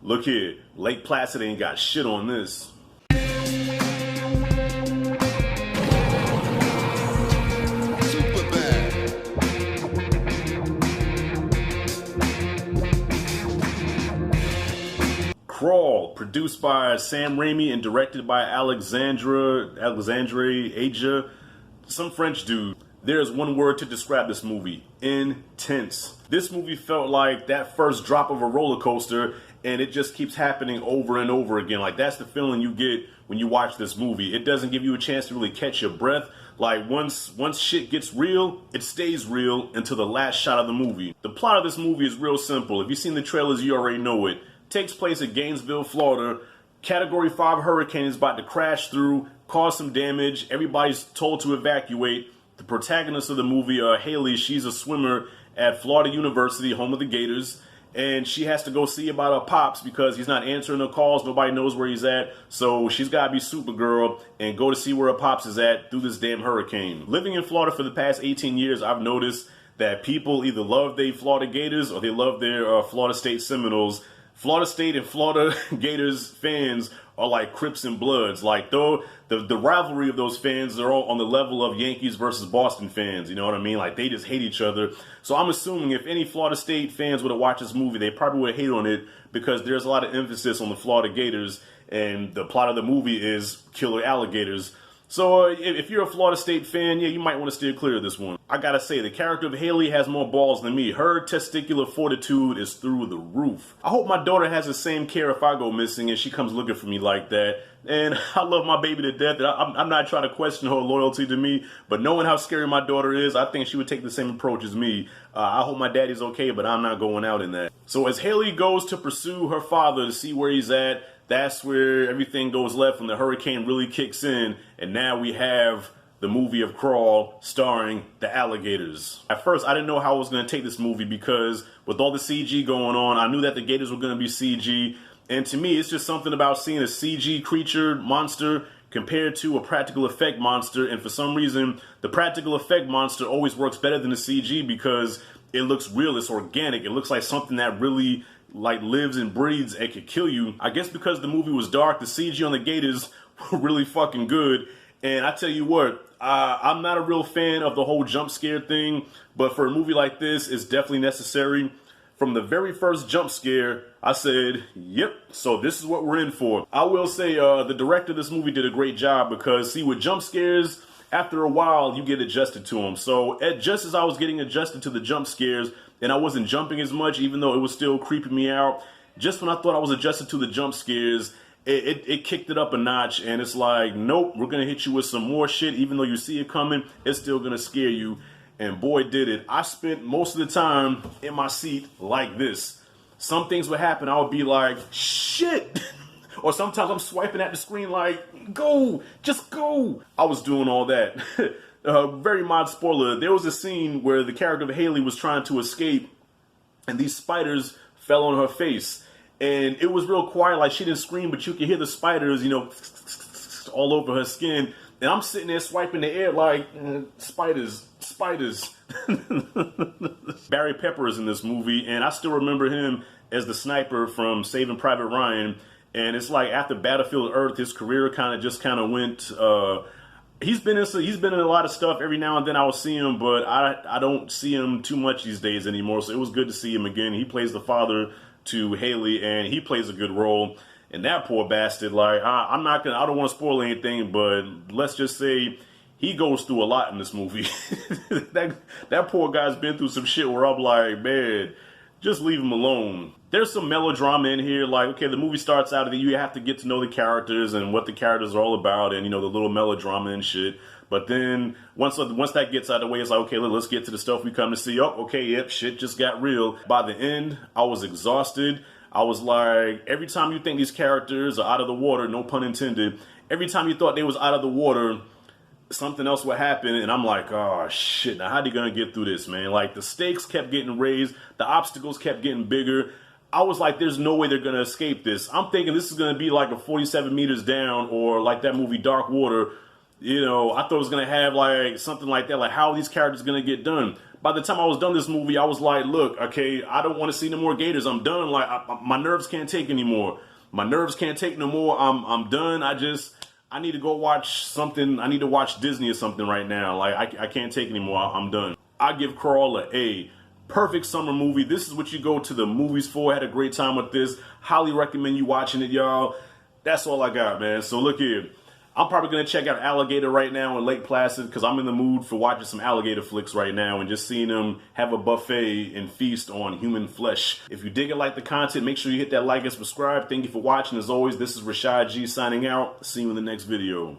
Look here, Lake Placid ain't got shit on this. Crawl, produced by Sam Raimi and directed by Alexandre Aja, some French dude. There's one word to describe this movie: intense. This movie felt like that first drop of a roller coaster, and it just keeps happening over and over again. Like, that's the feeling you get when you watch this movie. It doesn't give you a chance to really catch your breath. Like, once shit gets real, it stays real until the last shot of the movie. The plot of this movie is real simple. If you've seen the trailers, you already know it. Takes place at Gainesville, Florida. Category 5 hurricane is about to crash through, cause some damage. Everybody's told to evacuate. The protagonist of the movie, Haley, she's a swimmer at Florida University, home of the Gators. And she has to go see about her pops because he's not answering her calls. Nobody knows where he's at. So she's got to be Supergirl and go to see where her pops is at through this damn hurricane. Living in Florida for the past 18 years, I've noticed that people either love their Florida Gators or they love their Florida State Seminoles. Florida State and Florida Gators fans are like Crips and Bloods. Like, though the rivalry of those fans are all on the level of Yankees versus Boston fans. You know what I mean? Like, they just hate each other. So I'm assuming if any Florida State fans would have watched this movie, they probably would hate on it because there's a lot of emphasis on the Florida Gators, and the plot of the movie is killer alligators. So if you're a Florida State fan, yeah, you might want to steer clear of this one. I gotta say, the character of Haley has more balls than me. Her testicular fortitude is through the roof. I hope my daughter has the same care if I go missing and she comes looking for me like that. And I love my baby to death. I'm not trying to question her loyalty to me, but knowing how scary my daughter is, I think she would take the same approach as me. I hope my daddy's okay, but I'm not going out in that. So as Haley goes to pursue her father to see where he's at, that's where everything goes left when the hurricane really kicks in, and now we have the movie of Crawl starring the alligators. At first, I didn't know how I was going to take this movie because with all the CG going on, I knew that the gators were going to be CG, and to me, it's just something about seeing a CG creature, monster, compared to a practical effect monster, and for some reason, the practical effect monster always works better than the CG because it looks real, it's organic, it looks like something that really like lives and breathes and could kill you. I guess because the movie was dark, the CG on the gators were really fucking good. And I tell you what, I'm not a real fan of the whole jump scare thing, but for a movie like this, it's definitely necessary. From the very first jump scare, I said, yep, so this is what we're in for. I will say the director of this movie did a great job because, see, with jump scares, after a while, you get adjusted to them. So just as I was getting adjusted to the jump scares, and I wasn't jumping as much, even though it was still creeping me out, just when I thought I was adjusted to the jump scares, it kicked it up a notch, and it's like, nope, we're going to hit you with some more shit. Even though you see it coming, it's still going to scare you. And boy, did it. I spent most of the time in my seat like this. Some things would happen, I would be like, shit! Or sometimes I'm swiping at the screen like, go, just go. I was doing all that. Very mild spoiler, there was a scene where the character of Haley was trying to escape and these spiders fell on her face. And it was real quiet, like she didn't scream, but you could hear the spiders, you know, all over her skin. And I'm sitting there swiping the air like, spiders, spiders. Barry Pepper is in this movie, and I still remember him as the sniper from Saving Private Ryan. And it's like after Battlefield Earth, his career kind of went. He's been in a lot of stuff. Every now and then I will see him, but I don't see him too much these days anymore. So it was good to see him again. He plays the father to Haley, and he plays a good role. And that poor bastard, like I don't want to spoil anything, but let's just say he goes through a lot in this movie. that poor guy's been through some shit where I'm like, man, just leave him alone. There's some melodrama in here, like, okay, the movie starts out, and you have to get to know the characters and what the characters are all about, and, you know, the little melodrama and shit. But then, once that gets out of the way, it's like, okay, let's get to the stuff we come to see. Oh, okay, yep, shit just got real. By the end, I was exhausted. I was like, every time you think these characters are out of the water, no pun intended, every time you thought they was out of the water, something else would happen, and I'm like, oh shit, now how are they gonna get through this, man? Like, the stakes kept getting raised, the obstacles kept getting bigger. I was like, there's no way they're gonna escape this. I'm thinking this is gonna be like a 47 meters down, or like that movie Dark Water. You know, I thought it was gonna have like something like that, like how are these characters gonna get done? by the time I was done this movie, I was like, look, okay, I don't want to see no more gators. I'm done. Like, my nerves can't take anymore. My nerves can't take no more. I'm done. I need to go watch something. I need to watch Disney or something right now. Like, I can't take anymore. I'm done. I give Crawl a A. Perfect summer movie. This is what you go to the movies for. I had a great time with this. Highly recommend you watching it, y'all. That's all I got, man. So look here. I'm probably going to check out Alligator right now in Lake Placid because I'm in the mood for watching some alligator flicks right now and just seeing them have a buffet and feast on human flesh. If you dig and like the content, make sure you hit that like and subscribe. Thank you for watching. As always, this is Rashad G signing out. See you in the next video.